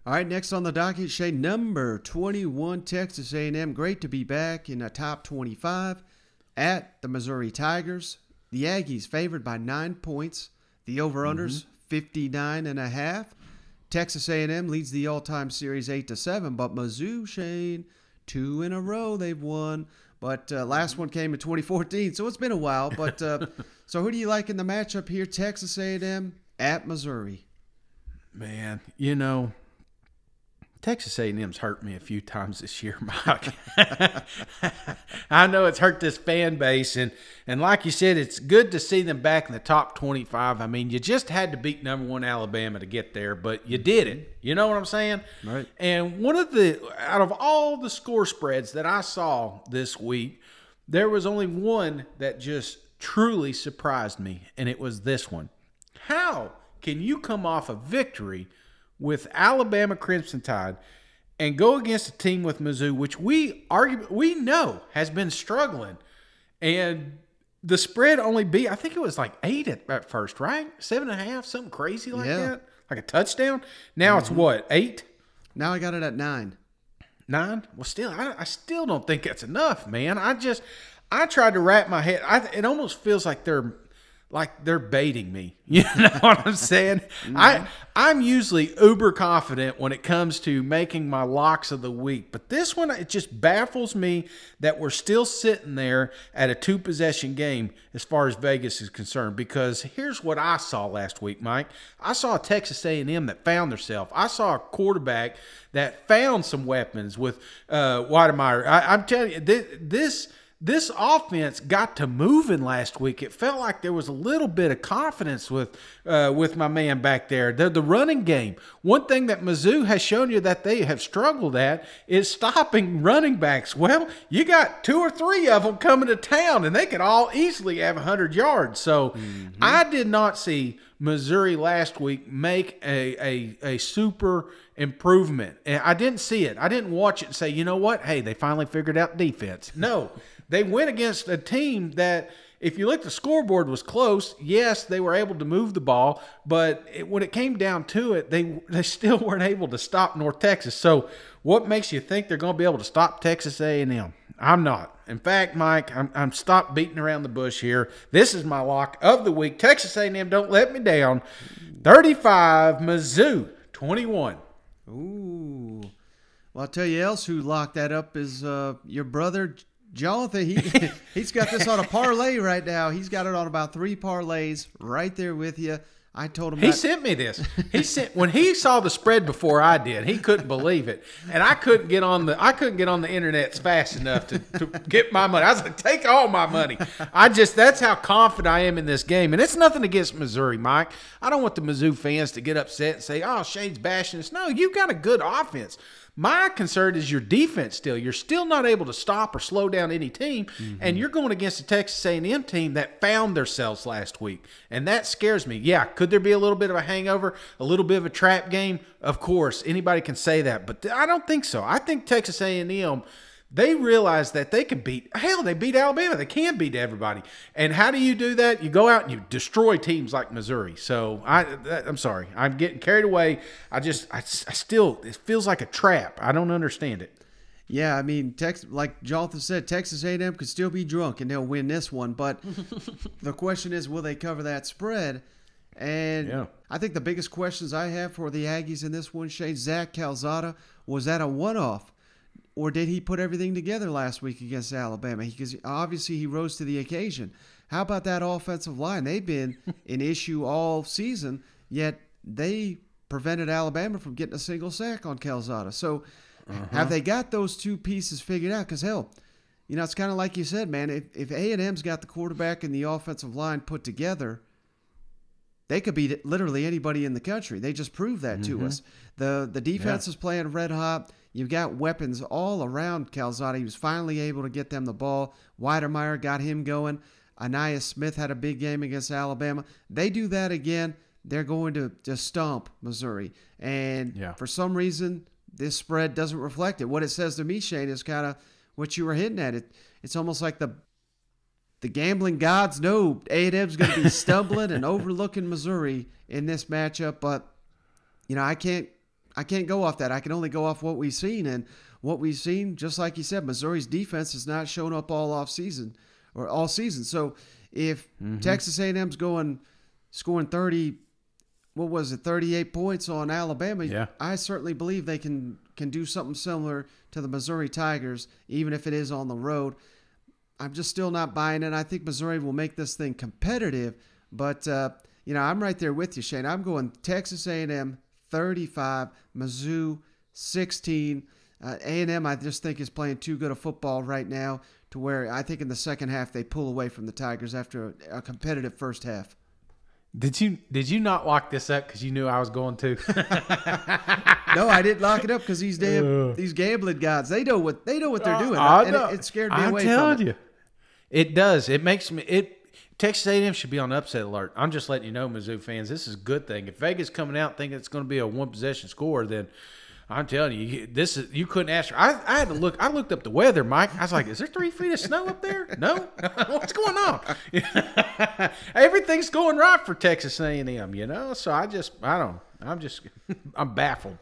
All right, next on the docket, Shane, number 21, Texas A&M. Great to be back in the top 25 at the Missouri Tigers. The Aggies favored by 9 points. The over-unders 59.5. Texas A&M leads the all-time series 8-7, but Mizzou, Shane, 2 in a row they've won. But last one came in 2014, so it's been a while. But so who do you like in the matchup here? Texas A&M at Missouri. Man, Texas A&M's hurt me a few times this year, Mike. I know it's hurt this fan base, and like you said, it's good to see them back in the top 25. I mean, you just had to beat number 1 Alabama to get there, but you did it. You know what I'm saying? Right. And out of all the score spreads that I saw this week, there was only one that just truly surprised me, and it was this one. How can you come off a victory with Alabama Crimson Tide and go against a team with Mizzou, which we know has been struggling, and the spread only be, I think it was like 8 at first, right? 7.5, something crazy like that, like a touchdown. Now it's what, 8? Now I got it at 9. 9? Well, still, I still don't think that's enough, man. I tried to wrap my head. It almost feels like they're baiting me. You know what I'm saying? I'm usually uber confident when it comes to making my locks of the week. But this one, it just baffles me that we're still sitting there at a 2-possession game as far as Vegas is concerned. Because here's what I saw last week, Mike. I saw a Texas A&M that found themselves. I saw a quarterback that found some weapons with Weidemeyer. I'm telling you, this offense got to moving last week. It felt like there was a little bit of confidence with my man back there. The running game. One thing that Mizzou has shown you that they have struggled at is stopping running backs. Well, you got 2 or 3 of them coming to town, and they could all easily have 100 yards. So I did not see Missouri last week make a super improvement. And I didn't see it. I didn't watch it and say, you know what? Hey, they finally figured out defense. No. They went against a team that, if you look, the scoreboard was close. Yes, they were able to move the ball, but when it came down to it, they still weren't able to stop North Texas. So what makes you think they're going to be able to stop Texas A&M? I'm not. In fact, Mike, I'm stopped beating around the bush here. This is my lock of the week. Texas A&M, don't let me down. 35, Mizzou, 21. Ooh. Well, I'll tell you else who locked that up is your brother, Jonathan. He's got this on a parlay right now. He's got it on about 3 parlays right there with you. I told him he sent me this. When he saw the spread before I did, he couldn't believe it, and I couldn't get on the internet fast enough to get my money. I was like, take all my money. That's how confident I am in this game, and it's nothing against Missouri, Mike. I don't want the Mizzou fans to get upset and say, "Oh, Shane's bashing us." No, you've got a good offense. My concern is your defense still. You're still not able to stop or slow down any team, and you're going against a Texas A&M team that found themselves last week, and that scares me. Yeah, could there be a little bit of a hangover, a little bit of a trap game? Of course, anybody can say that, but I don't think so. I think Texas A&M, they realize that they can beat – hell, they beat Alabama. They can beat everybody. And how do you do that? You go out and you destroy teams like Missouri. So, I'm sorry. I'm getting carried away. I still – it feels like a trap. I don't understand it. Yeah, I mean, like Jonathan said, Texas A&M could still be drunk and they'll win this one. But the question is, will they cover that spread? And I think the biggest questions I have for the Aggies in this one, Shane, Zach Calzada, was that a one-off? Or did he put everything together last week against Alabama? Because obviously he rose to the occasion. How about that offensive line? They've been an issue all season, yet they prevented Alabama from getting a single sack on Calzada. So have they got those 2 pieces figured out? Because, hell, it's kind of like you said, man. If A&M's got the quarterback and the offensive line put together, they could beat literally anybody in the country. They just proved that to us. The defense is playing red hot. You've got weapons all around Calzada. He was finally able to get them the ball. Weidemeyer got him going. Anaya Smith had a big game against Alabama. They do that again, they're going to just stomp Missouri. And for some reason, this spread doesn't reflect it. What it says to me, Shane, is kind of what you were hitting at. It's almost like the gambling gods know A&M's going to be stumbling and overlooking Missouri in this matchup. But, I can't go off that. I can only go off what we've seen, and what we've seen, just like you said, Missouri's defense has not shown up all season. So if Texas A&M's scoring 38 points on Alabama, I certainly believe they can do something similar to the Missouri Tigers, even if it is on the road. I'm just still not buying it. I think Missouri will make this thing competitive, but I'm right there with you, Shane. I'm going Texas A&M 35, Mizzou 16. A&M, I just think, is playing too good a football right now to where I think in the second half they pull away from the Tigers after a competitive first half. Did you not lock this up because you knew I was going to? No, I didn't lock it up because these gambling guys, they know what they're doing. It scared me away from it. I'm telling you. It does. It makes me Texas A&M should be on upset alert. I'm just letting you know, Mizzou fans, this is a good thing. If Vegas coming out thinking it's going to be a one possession score, then I'm telling you, you couldn't ask her. I had to look. I looked up the weather, Mike. I was like, "Is there 3 feet of snow up there? No, what's going on?" Everything's going right for Texas A&M, So I'm baffled.